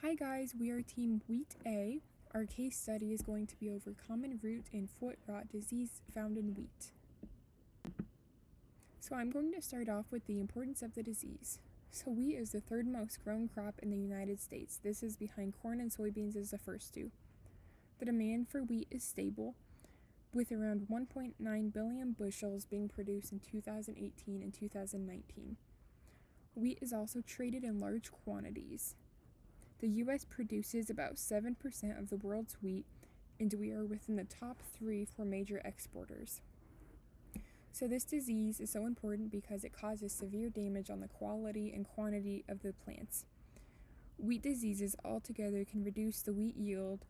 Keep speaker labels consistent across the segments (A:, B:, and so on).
A: Hi guys, we are Team Wheat A. Our case study is going to be over common root and foot rot disease found in wheat. So I'm going to start off with the importance of the disease. So wheat is the third most grown crop in the United States. This is behind corn and soybeans as the first two. The demand for wheat is stable, with around 1.9 billion bushels being produced in 2018 and 2019. Wheat is also traded in large quantities. The U.S. produces about 7% of the world's wheat, and we are within the top 3 for major exporters. So this disease is so important because it causes severe damage on the quality and quantity of the plants. Wheat diseases altogether can reduce the wheat yield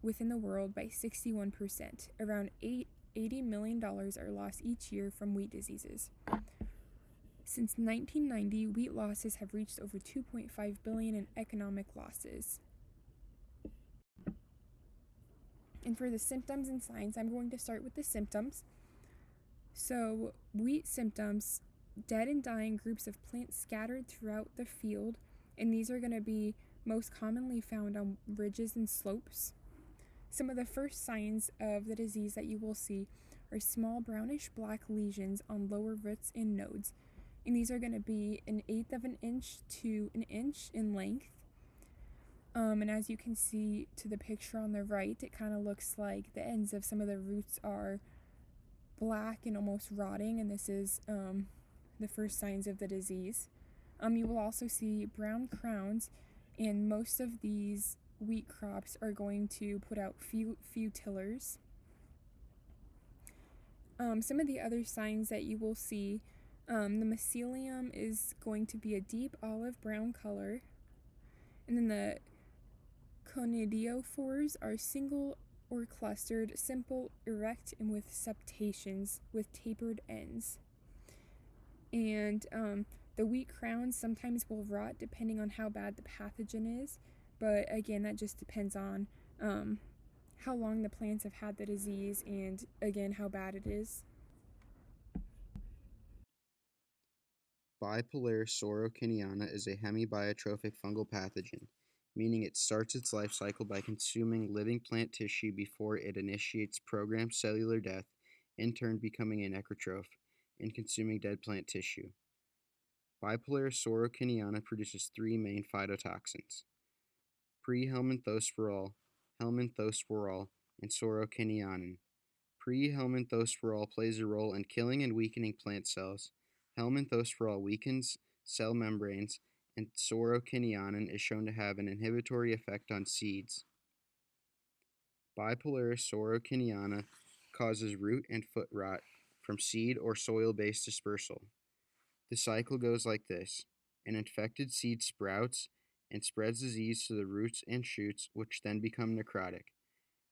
A: within the world by 61%. Around $80 million are lost each year from wheat diseases. Since 1990, wheat losses have reached over $2.5 billion in economic losses. And for the symptoms and signs, I'm going to start with the symptoms. So, wheat symptoms: dead and dying groups of plants scattered throughout the field, and these are going to be most commonly found on ridges and slopes. Some of the first signs of the disease that you will see are small brownish black lesions on lower roots and nodes. And these are going to be 1/8 of an inch to an inch in length. And as you can see to the picture on the right, it kind of looks like the ends of some of the roots are black and almost rotting, and this is the first signs of the disease. You will also see brown crowns, and most of these wheat crops are going to put out few tillers. Some of the other signs that you will see: the mycelium is going to be a deep olive brown color, and then the conidiophores are single or clustered, simple, erect, and with septations with tapered ends. And the wheat crowns sometimes will rot depending on how bad the pathogen is, but again, that just depends on how long the plants have had the disease and, again, how bad it is.
B: Bipolar sorokiniana is a hemibiotrophic fungal pathogen, meaning it starts its life cycle by consuming living plant tissue before it initiates programmed cellular death, in turn becoming a necrotroph and consuming dead plant tissue. Bipolar sorokiniana produces 3 main phytotoxins: pre-helminthospirol, helminthospirol, and sorokinianin. Pre-helminthospirol plays a role in killing and weakening plant cells. Helminthospirol weakens cell membranes, and sorokinianin is shown to have an inhibitory effect on seeds. Bipolar sorokiniana causes root and foot rot from seed or soil-based dispersal. The cycle goes like this: an infected seed sprouts and spreads disease to the roots and shoots, which then become necrotic.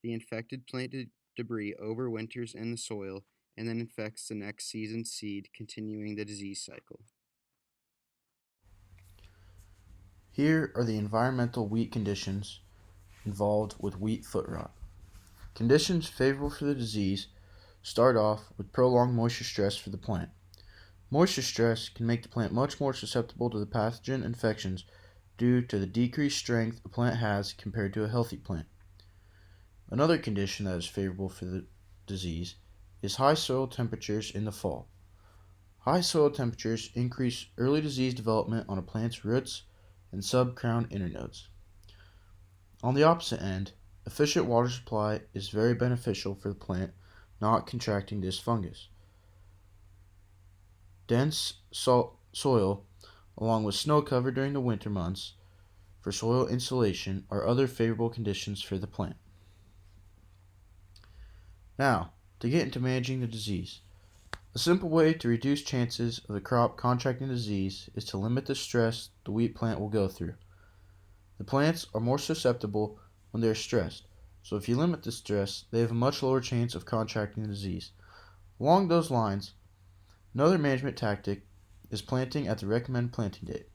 B: The infected plant debris overwinters in the soil and then infects the next season's seed, continuing the disease cycle.
C: Here are the environmental wheat conditions involved with wheat foot rot. Conditions favorable for the disease start off with prolonged moisture stress for the plant. Moisture stress can make the plant much more susceptible to the pathogen infections due to the decreased strength a plant has compared to a healthy plant. Another condition that is favorable for the disease is high soil temperatures in the fall. High soil temperatures increase early disease development on a plant's roots and subcrown internodes. On the opposite end, efficient water supply is very beneficial for the plant not contracting this fungus. Dense soil, along with snow cover during the winter months for soil insulation, are other favorable conditions for the plant. Now, to get into managing the disease. A simple way to reduce chances of the crop contracting disease is to limit the stress the wheat plant will go through. The plants are more susceptible when they are stressed, so if you limit the stress, they have a much lower chance of contracting the disease. Along those lines, another management tactic is planting at the recommended planting date.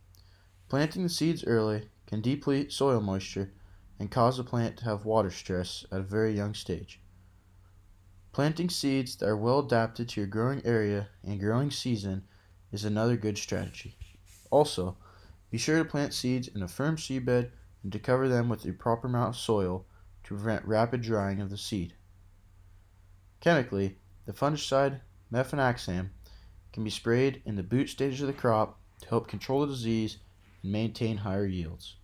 C: Planting the seeds early can deplete soil moisture and cause the plant to have water stress at a very young stage. Planting seeds that are well adapted to your growing area and growing season is another good strategy. Also, be sure to plant seeds in a firm seedbed and to cover them with the proper amount of soil to prevent rapid drying of the seed. Chemically, the fungicide mefanaxam can be sprayed in the boot stage of the crop to help control the disease and maintain higher yields.